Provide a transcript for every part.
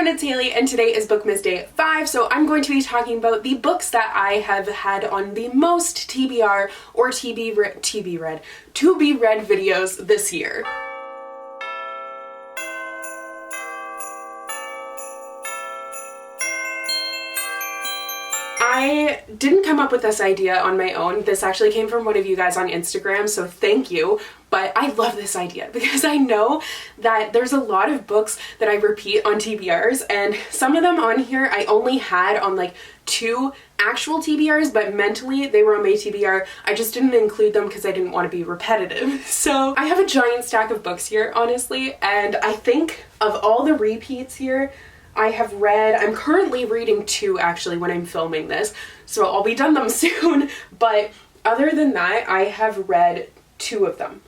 everyone, it's Haley, and today is Bookmas Day 5, so I'm going to be talking about the books that I have had on the most TBR or to be read videos this year. I didn't come up with this idea on my own. This actually came from one of you guys on Instagram, so thank you. But I love this idea because I know that there's a lot of books that I repeat on TBRs, and some of them on here I only had on like 2 actual TBRs, but mentally they were on my TBR. I just didn't include them because I didn't want to be repetitive. So I have a giant stack of books here, honestly, and I think of all the repeats here, I'm currently reading 2 actually when I'm filming this, so I'll be done them soon, but other than that, I have read 2 of them.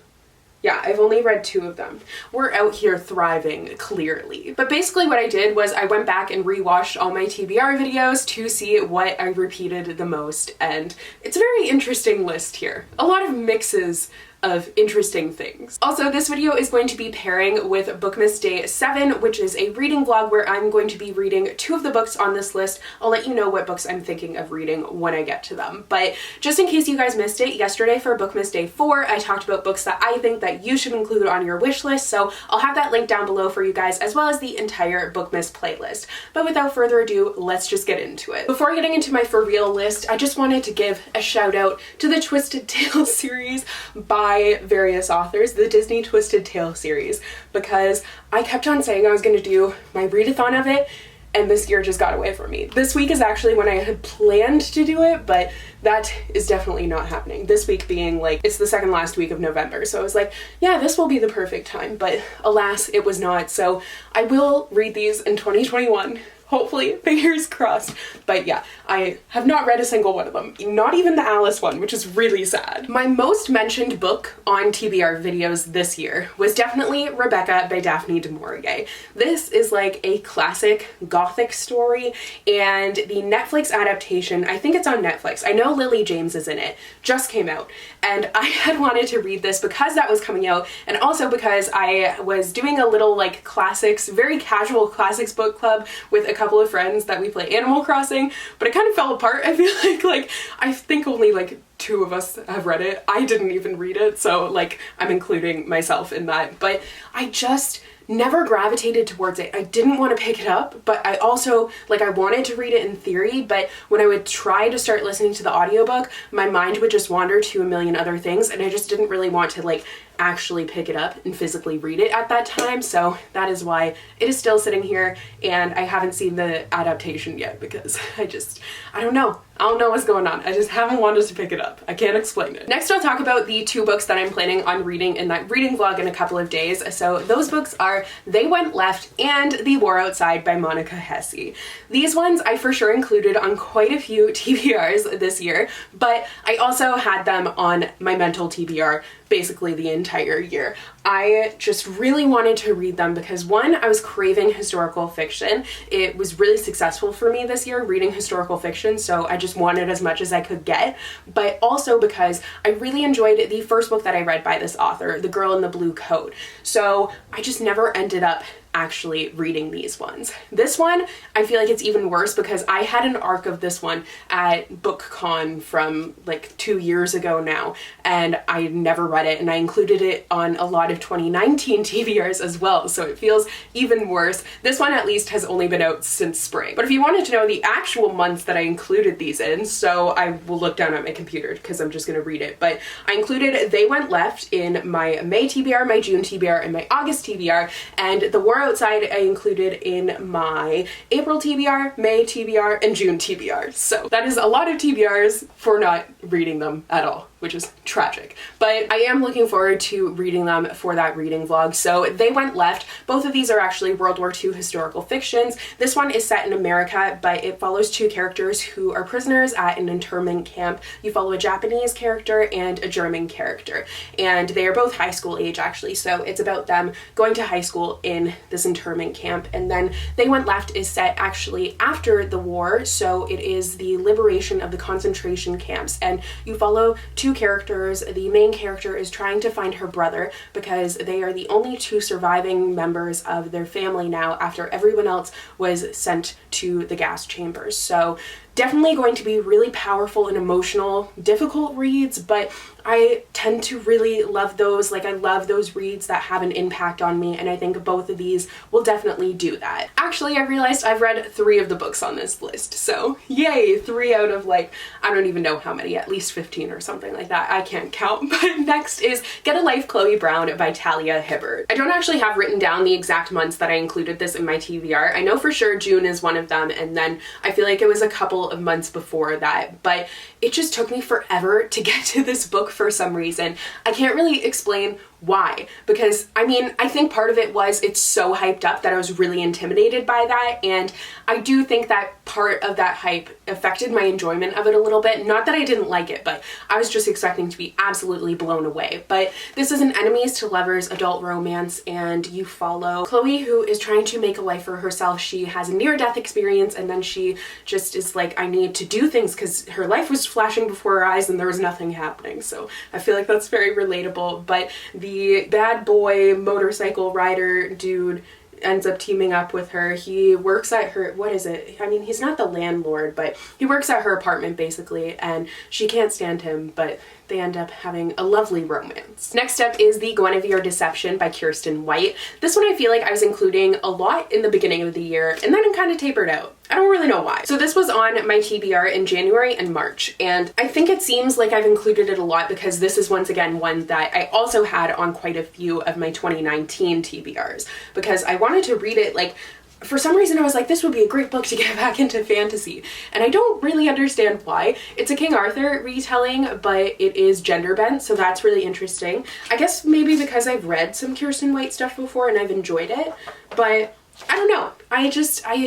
Yeah, I've only read 2 of them. We're out here thriving, clearly. But basically what I did was I went back and rewatched all my TBR videos to see what I repeated the most, and it's a very interesting list here. A lot of mixes of interesting things. Also, this video is going to be pairing with Bookmas Day 7, which is a reading vlog where I'm going to be reading 2 of the books on this list. I'll let you know what books I'm thinking of reading when I get to them. But just in case you guys missed it, yesterday for Bookmas Day 4, I talked about books that I think that you should include on your wish list, so I'll have that link down below for you guys, as well as the entire Bookmas playlist. But without further ado, let's just get into it. Before getting into my for real list, I just wanted to give a shout out to the Twisted Tales series by various authors, the Disney Twisted Tale series, because I kept on saying I was going to do my readathon of it, and this year just got away from me. This week is actually when I had planned to do it, but that is definitely not happening. This week being like, it's the second last week of November, so I was like, yeah, this will be the perfect time, but alas, it was not. So I will read these in 2021. Hopefully, fingers crossed. But yeah, I have not read a single one of them, not even the Alice one, which is really sad. My most mentioned book on TBR videos this year was definitely Rebecca by Daphne du Maurier. This is like a classic gothic story, and the Netflix adaptation, I think it's on Netflix, I know Lily James is in it, just came out, and I had wanted to read this because that was coming out, and also because I was doing a little like classics, very casual classics book club with a couple of friends that we play Animal Crossing, but it kind of fell apart. I feel like I think only like 2 of us have read it. I didn't even read it, so like I'm including myself in that, but I just never gravitated towards it. I didn't want to pick it up, but I also, like, I wanted to read it in theory, but when I would try to start listening to the audiobook, my mind would just wander to a million other things, and I just didn't really want to like actually pick it up and physically read it at that time. So that is why it is still sitting here, and I haven't seen the adaptation yet because I don't know what's going on. I just haven't wanted to pick it up. I can't explain it. Next, I'll talk about the 2 books that I'm planning on reading in that reading vlog in a couple of days. So those books are They Went Left and The War Outside by Monica Hesse. These ones I for sure included on quite a few TBRs this year, but I also had them on my mental TBR basically the entire year. I just really wanted to read them because, one, I was craving historical fiction. It was really successful for me this year reading historical fiction, so I just wanted as much as I could get, but also because I really enjoyed the first book that I read by this author, The Girl in the Blue Coat. So I just never ended up actually reading these ones. This one, I feel like it's even worse because I had an arc of this one at BookCon from like 2 years ago now, and I never read it, and I included it on a lot of 2019 TBRs as well, so it feels even worse. This one at least has only been out since spring. But if you wanted to know the actual months that I included these in, so I will look down at my computer because I'm just gonna read it, but I included They Went Left in my May TBR, my June TBR, and my August TBR, and The War Outside I included in my April TBR, May TBR, and June TBR. So that is a lot of TBRs for not reading them at all, which is tragic. But I am looking forward to reading them for that reading vlog. So They Went Left, both of these are actually World War II historical fictions. This one is set in America, but it follows 2 characters who are prisoners at an internment camp. You follow a Japanese character and a German character, and they are both high school age actually, so it's about them going to high school in this internment camp. And then They Went Left is set actually after the war, so it is the liberation of the concentration camps, and you follow 2 two characters. The main character is trying to find her brother because they are the only two surviving members of their family now after everyone else was sent to the gas chambers. So definitely going to be really powerful and emotional, difficult reads, but I tend to really love those. Like, I love those reads that have an impact on me, and I think both of these will definitely do that. Actually, I realized I've read 3 of the books on this list, so yay, 3 out of like, I don't even know how many, at least 15 or something like that. I can't count. But next is Get a Life, Chloe Brown by Talia Hibbert. I don't actually have written down the exact months that I included this in my TBR. I know for sure June is one of them, and then I feel like it was a couple of months before that, but it just took me forever to get to this book for some reason. I can't really explain why, because I mean, I think part of it was it's so hyped up that I was really intimidated by that, and I do think that part of that hype affected my enjoyment of it a little bit. Not that I didn't like it, but I was just expecting to be absolutely blown away. But this is an enemies to lovers adult romance, and you follow Chloe, who is trying to make a life for herself. She has a near-death experience, and then she just is like, I need to do things, because her life was flashing before her eyes and there was nothing happening. So I feel like that's very relatable. But the bad boy motorcycle rider dude ends up teaming up with her. He works at her, what is it? I mean, he's not the landlord, but he works at her apartment basically, and she can't stand him, but they end up having a lovely romance. Next up is the Gwenevere Deception by Kiersten White. This one I feel like I was including a lot in the beginning of the year, and then it kind of tapered out. I don't really know why. So this was on my TBR in January and March, and I think it seems like I've included it a lot because this is once again one that I also had on quite a few of my 2019 TBRs, because I wanted to read it. Like, for some reason I was like, this would be a great book to get back into fantasy, and I don't really understand why. It's a King Arthur retelling, but it is gender bent, so that's really interesting. I guess maybe because I've read some Kiersten White stuff before and I've enjoyed it, but I don't know. I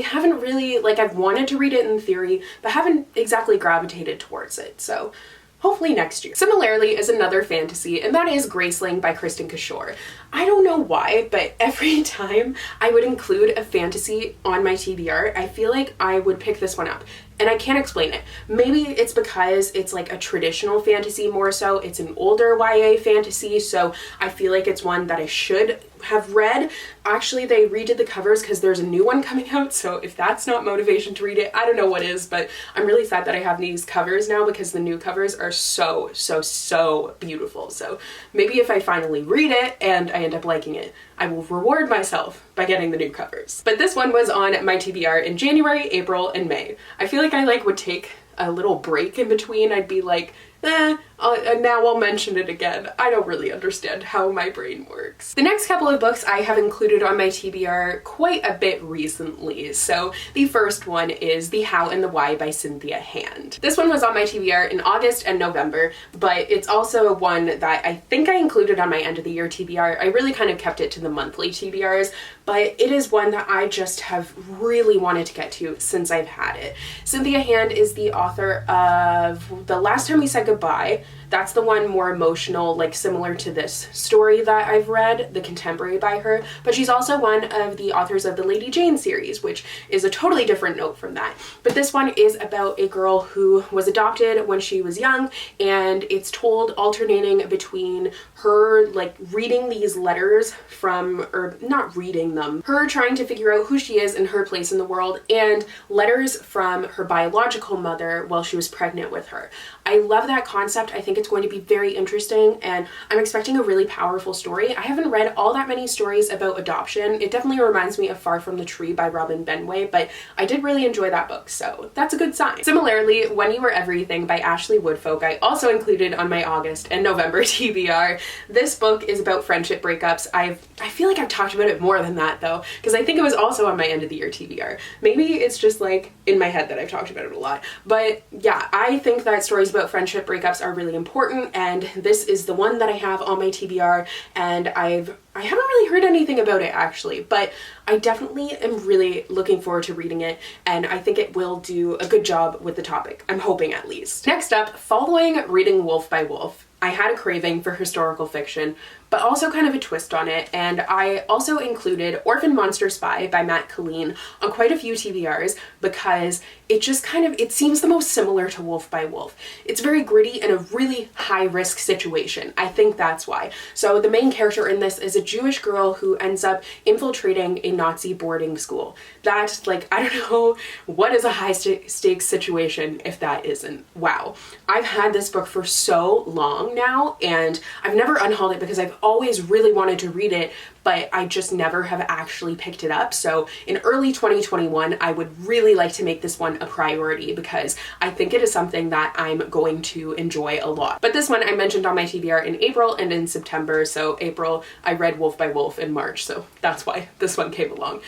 haven't really, like, I've wanted to read it in theory, but haven't exactly gravitated towards it, so hopefully next year. Similarly is another fantasy, and that is Graceling by Kristin Kashore. I don't know why, but every time I would include a fantasy on my TBR, I feel like I would pick this one up. And I can't explain it. Maybe it's because it's like a traditional fantasy more so. It's an older YA fantasy, so I feel like it's one that I should have read. Actually, they redid the covers because there's a new one coming out, so if that's not motivation to read it, I don't know what is, but I'm really sad that I have these covers now because the new covers are so, so, so beautiful. So maybe if I finally read it and I end up liking it, I will reward myself by getting the new covers. But this one was on my TBR in January, April, and May. I feel like I would take a little break in between. I'd be like, and now I'll mention it again. I don't really understand how my brain works. The next couple of books I have included on my TBR quite a bit recently. So the first one is The How and the Why by Cynthia Hand. This one was on my TBR in August and November, but it's also one that I think I included on my end of the year TBR. I really kind of kept it to the monthly TBRs, but it is one that I just have really wanted to get to since I've had it. Cynthia Hand is the author of The Last Time We Said Goodbye. That's the one more emotional, like similar to this story that I've read, the contemporary by her, but she's also one of the authors of the Lady Jane series, which is a totally different note from that. But this one is about a girl who was adopted when she was young, and it's told alternating between her like reading these letters from, or not reading them, her trying to figure out who she is and her place in the world, and letters from her biological mother while she was pregnant with her. I love that concept. I think it's going to be very interesting, and I'm expecting a really powerful story. I haven't read all that many stories about adoption. It definitely reminds me of Far From the Tree by Robin Benway, but I did really enjoy that book, so that's a good sign. Similarly, When You Were Everything by Ashley Woodfolk I also included on my August and November TBR. This book is about friendship breakups. I feel like I've talked about it more than that though, because I think it was also on my end of the year TBR. Maybe it's just like in my head that I've talked about it a lot, but yeah, I think that stories about friendship breakups are really important, and this is the one that I have on my TBR, and I haven't really heard anything about it actually, but I definitely am really looking forward to reading it, and I think it will do a good job with the topic. I'm hoping, at least. Next up, following reading Wolf by Wolf, I had a craving for historical fiction, but also kind of a twist on it. And I also included Orphan Monster Spy by Killeen on quite a few TBRs because it just kind of, it seems the most similar to Wolf by Wolf. It's very gritty and a really high risk situation. I think that's why. So the main character in this is a Jewish girl who ends up infiltrating a Nazi boarding school. That, like, I don't know what is a high stakes situation if that isn't. Wow. I've had this book for so long now and I've never unhauled it because I've always really wanted to read it, but I just never have actually picked it up. So in early 2021, I would really like to make this one a priority because I think it is something that I'm going to enjoy a lot. But this one I mentioned on my TBR in April and in September. So April, I read Wolf by Wolf in March. So that's why this one came along.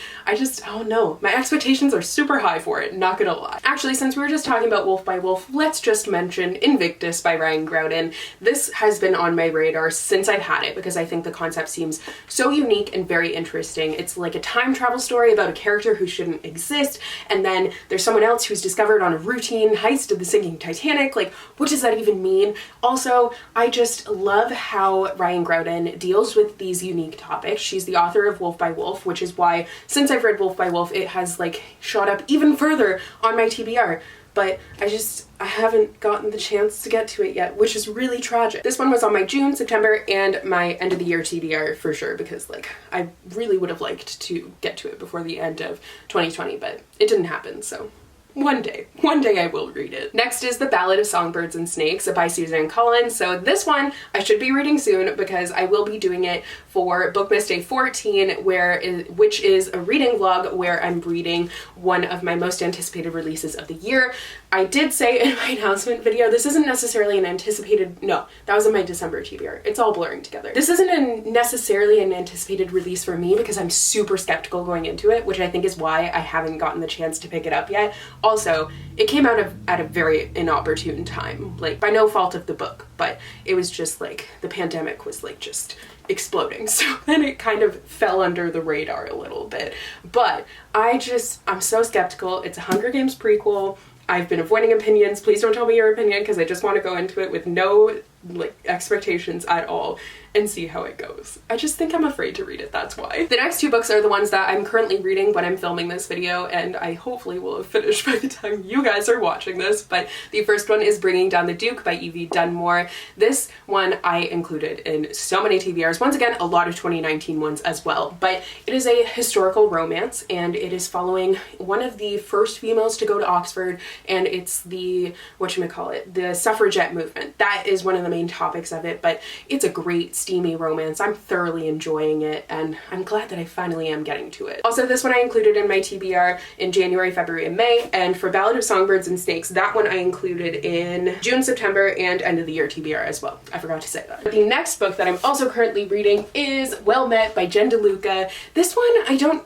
Oh no, my expectations are super high for it, not gonna lie. Actually, since we were just talking about Wolf by Wolf, let's just mention Invictus by Graudin. This has been on my radar since I've had it because I think the concept seems so unique and very interesting. It's like a time travel story about a character who shouldn't exist, and then there's someone else who's discovered on a routine heist of the sinking Titanic. Like, what does that even mean? Also, I just love how Graudin deals with these unique topics. She's the author of Wolf by Wolf, which is why since I've read Wolf by Wolf, it has like shot up even further on my TBR. But I haven't gotten the chance to get to it yet, which is really tragic. This one was on my June, September, and my end of the year TBR for sure, because like I really would have liked to get to it before the end of 2020, but it didn't happen, so one day I will read it. Next is The Ballad of Songbirds and Snakes by Suzanne. So this one I should be reading soon because I will be doing it for Bookmas Day 14, which is a reading vlog where I'm reading one of my most anticipated releases of the year. I did say in my announcement video, this isn't necessarily an anticipated, no, that was in my December TBR. It's all blurring together. This isn't necessarily an anticipated release for me because I'm super skeptical going into it, which I think is why I haven't gotten the chance to pick it up yet. Also, it came out at a very inopportune time, like by no fault of the book, but it was just like the pandemic was like just exploding. So then it kind of fell under the radar a little bit. But I'm so skeptical. It's a Hunger Games prequel. I've been avoiding opinions. Please don't tell me your opinion because I just want to go into it with no like expectations at all and see how it goes. I just think I'm afraid to read it, that's why. The next two books are the ones that I'm currently reading when I'm filming this video, and I hopefully will have finished by the time you guys are watching this, but the first one is Bringing Down the Duke by Evie Dunmore. This one I included in so many TBRs. Once again, a lot of 2019 ones as well, but it is a historical romance and it is following one of the first females to go to Oxford, and it's the, the suffragette movement. That is one of the main topics of it, but it's a great steamy romance. I'm thoroughly enjoying it and I'm glad that I finally am getting to it. Also, this one I included in my TBR in January, February, and May, and for Ballad of Songbirds and Snakes, that one I included in June, September, and end of the year TBR as well. I forgot to say that. The next book that I'm also currently reading is Well Met by Jen DeLuca. This one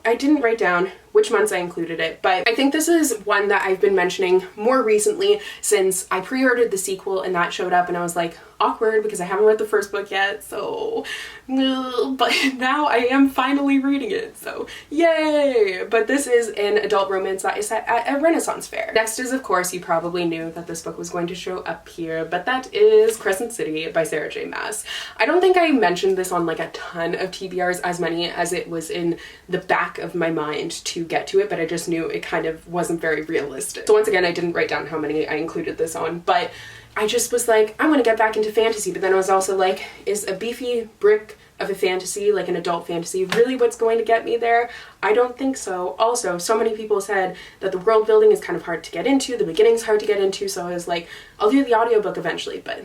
I didn't write down which months I included it, but I think this is one that I've been mentioning more recently since I pre-ordered the sequel and that showed up and I was like, awkward because I haven't read the first book yet, so but now I am finally reading it, so yay! But this is an adult romance that is set at a Renaissance fair. Next is, of course, you probably knew that this book was going to show up here, but that is Crescent City by Sarah J. Maas. I don't think I mentioned this on like a ton of TBRs, as many as it was in the back of my mind to get to it, but I just knew it kind of wasn't very realistic. So once again, I didn't write down how many I included this on, but I just was like, I want to get back into fantasy, but then I was also like, is a beefy brick of a fantasy, like an adult fantasy, really what's going to get me there? I don't think so. Also, so many people said that the world building is kind of hard to get into, the beginning's hard to get into, so I was like, I'll do the audiobook eventually, but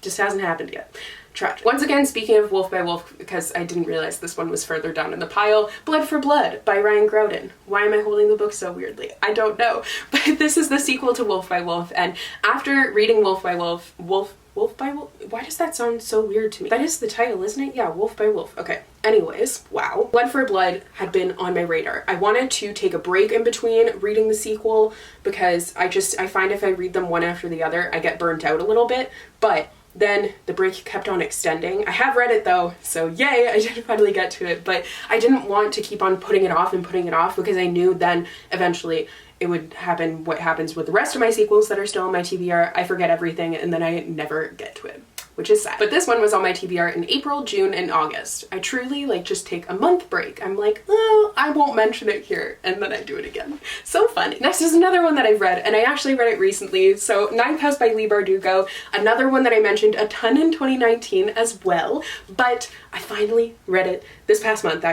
just hasn't happened yet. Tragic. Once again, speaking of Wolf by Wolf, because I didn't realize this one was further down in the pile, Blood for Blood by Graudin. Why am I holding the book so weirdly? I don't know. But this is the sequel to Wolf by Wolf, and after reading Wolf by Wolf, Wolf by Wolf? Why does that sound so weird to me? That is the title, isn't it? Yeah, Wolf by Wolf. Okay. Anyways, wow. Blood for Blood had been on my radar. I wanted to take a break in between reading the sequel because I find if I read them one after the other, I get burnt out a little bit, but then the break kept on extending. I have read it though, so yay, I did finally get to it, but I didn't want to keep on putting it off because I knew then eventually it would happen what happens with the rest of my sequels that are still on my TBR. I forget everything and then I never get to it. which is sad. But this one was on my TBR in April, June, and August. I truly like just take a month break. I'm like, oh, I won't mention it here, and then I do it again. So funny. Next is another one that I've read, and I actually read it recently. So Ninth House by Leigh Bardugo, another one that I mentioned a ton in 2019 as well, but I finally read it this past month.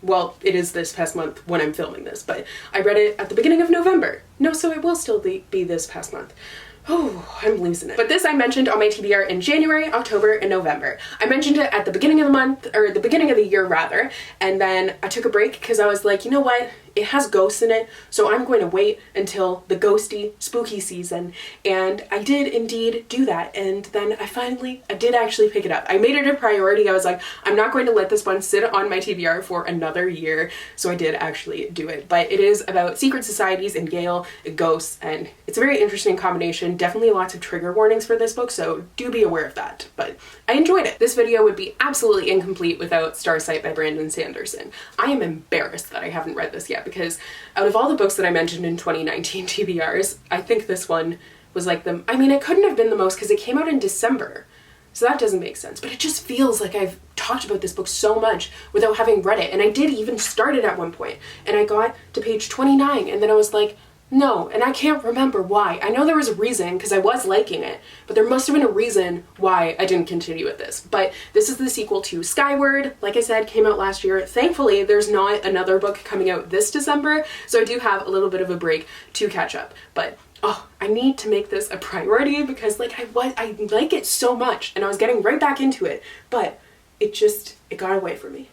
Well, it is this past month when I'm filming this, but I read it at the beginning of November. No, so it will still be this past month. Oh, I'm losing it. But this I mentioned on my TBR in January, October, and November. I mentioned it at the beginning of the month, or the beginning of the year rather, and then I took a break because I was like, you know what? It has ghosts in it, so I'm going to wait until the ghosty, spooky season. And I did indeed do that, and then I did actually pick it up. I made it a priority. I was like, I'm not going to let this one sit on my TBR for another year, so I did actually do it. But it is about secret societies in Yale, ghosts, and it's a very interesting combination. Definitely lots of trigger warnings for this book, so do be aware of that. But I enjoyed it. This video would be absolutely incomplete without Starsight by Brandon Sanderson. I am embarrassed that I haven't read this yet, because out of all the books that I mentioned in 2019 TBRs, I think this one was like it couldn't have been the most because it came out in December. So that doesn't make sense, but it just feels like I've talked about this book so much without having read it. And I did even start it at one point, and I got to page 29, and then I was like, no, and I can't remember why. I know there was a reason because I was liking it, but there must have been a reason why I didn't continue with this. But this is the sequel to Skyward. Like I said, came out last year. Thankfully, there's not another book coming out this December, so I do have a little bit of a break to catch up. But oh, I need to make this a priority because I like it so much, and I was getting right back into it, but it got away from me.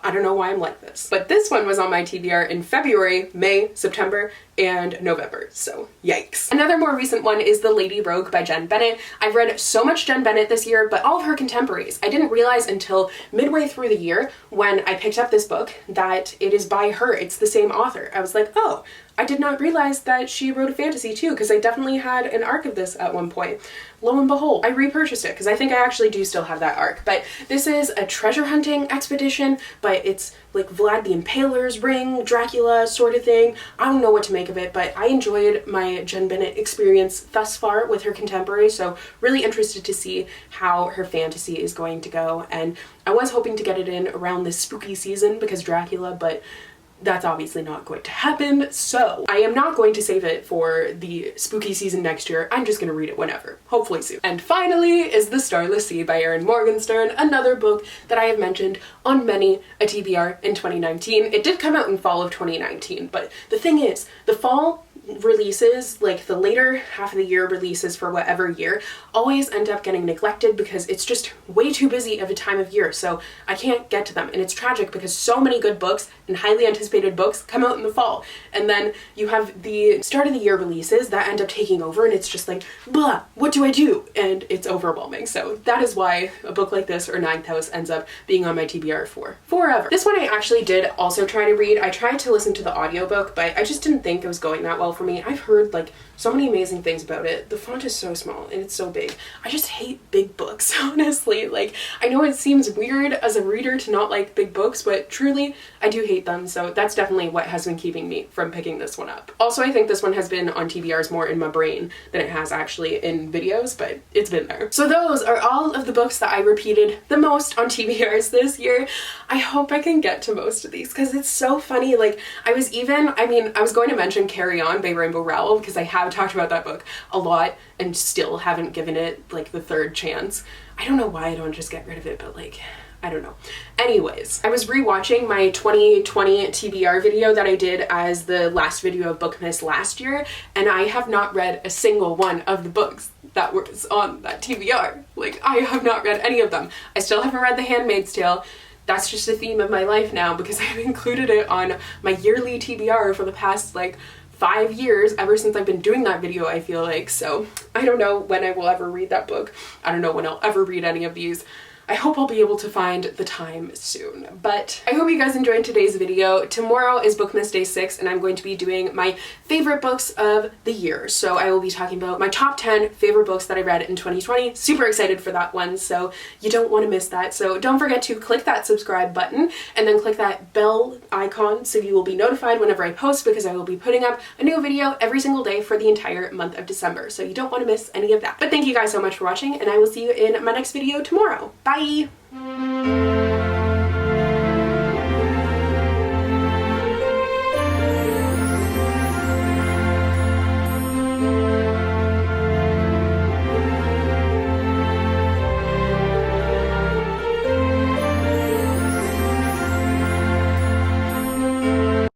I don't know why I'm like this. But this one was on my TBR in February, May, September, and November, so yikes. Another more recent one is The Lady Rogue by Jen Bennett. I've read so much Jen Bennett this year, but all of her contemporaries. I didn't realize until midway through the year when I picked up this book that it is by her. It's the same author. I was like, oh, I did not realize that she wrote a fantasy too, because I definitely had an arc of this at one point. Lo and behold, I repurchased it because I think I actually do still have that arc. But this is a treasure hunting expedition, but it's like Vlad the Impaler's ring, Dracula sort of thing. I don't know what to make of it, but I enjoyed my Jen Bennett experience thus far with her contemporary, so really interested to see how her fantasy is going to go. And I was hoping to get it in around this spooky season because Dracula, but that's obviously not going to happen, so I am not going to save it for the spooky season next year. I'm just gonna read it whenever, hopefully soon. And finally is The Starless Sea by Erin Morgenstern, another book that I have mentioned on many a TBR in 2019. It did come out in fall of 2019, but the thing is, the fall releases, like the later half of the year releases for whatever year, always end up getting neglected because it's just way too busy of a time of year, so I can't get to them. And it's tragic because so many good books and highly anticipated books come out in the fall, and then you have the start of the year releases that end up taking over, and it's just like, blah, what do I do? And it's overwhelming. So that is why a book like this or Ninth House ends up being on my TBR for forever. This one I actually did also try to read. I tried to listen to the audiobook, but I just didn't think it was going that well for me. I've heard like so many amazing things about it. The font is so small and it's so big. I just hate big books, honestly. Like, I know it seems weird as a reader to not like big books, but truly I do hate them, so that's definitely what has been keeping me from picking this one up. Also, I think this one has been on TBRs more in my brain than it has actually in videos, but it's been there. So those are all of the books that I repeated the most on TBRs this year. I hope I can get to most of these because it's so funny. Like, I was going to mention Carry On by Rainbow Rowell because I have talked about that book a lot and still haven't given it like the third chance. I don't know why I don't just get rid of it, but like, I don't know. Anyways, I was rewatching my 2020 TBR video that I did as the last video of Bookmas last year, and I have not read a single one of the books that was on that TBR. Like, I have not read any of them. I still haven't read The Handmaid's Tale. That's just a theme of my life now because I've included it on my yearly TBR for the past like 5 years, ever since I've been doing that video, I feel like. So I don't know when I will ever read that book. I don't know when I'll ever read any of these. I hope I'll be able to find the time soon. But I hope you guys enjoyed today's video. Tomorrow is Bookmas Day 6 and I'm going to be doing my favorite books of the year. So I will be talking about my top 10 favorite books that I read in 2020. Super excited for that one, so you don't want to miss that. So don't forget to click that subscribe button and then click that bell icon so you will be notified whenever I post, because I will be putting up a new video every single day for the entire month of December. So you don't want to miss any of that. But thank you guys so much for watching and I will see you in my next video tomorrow. Bye!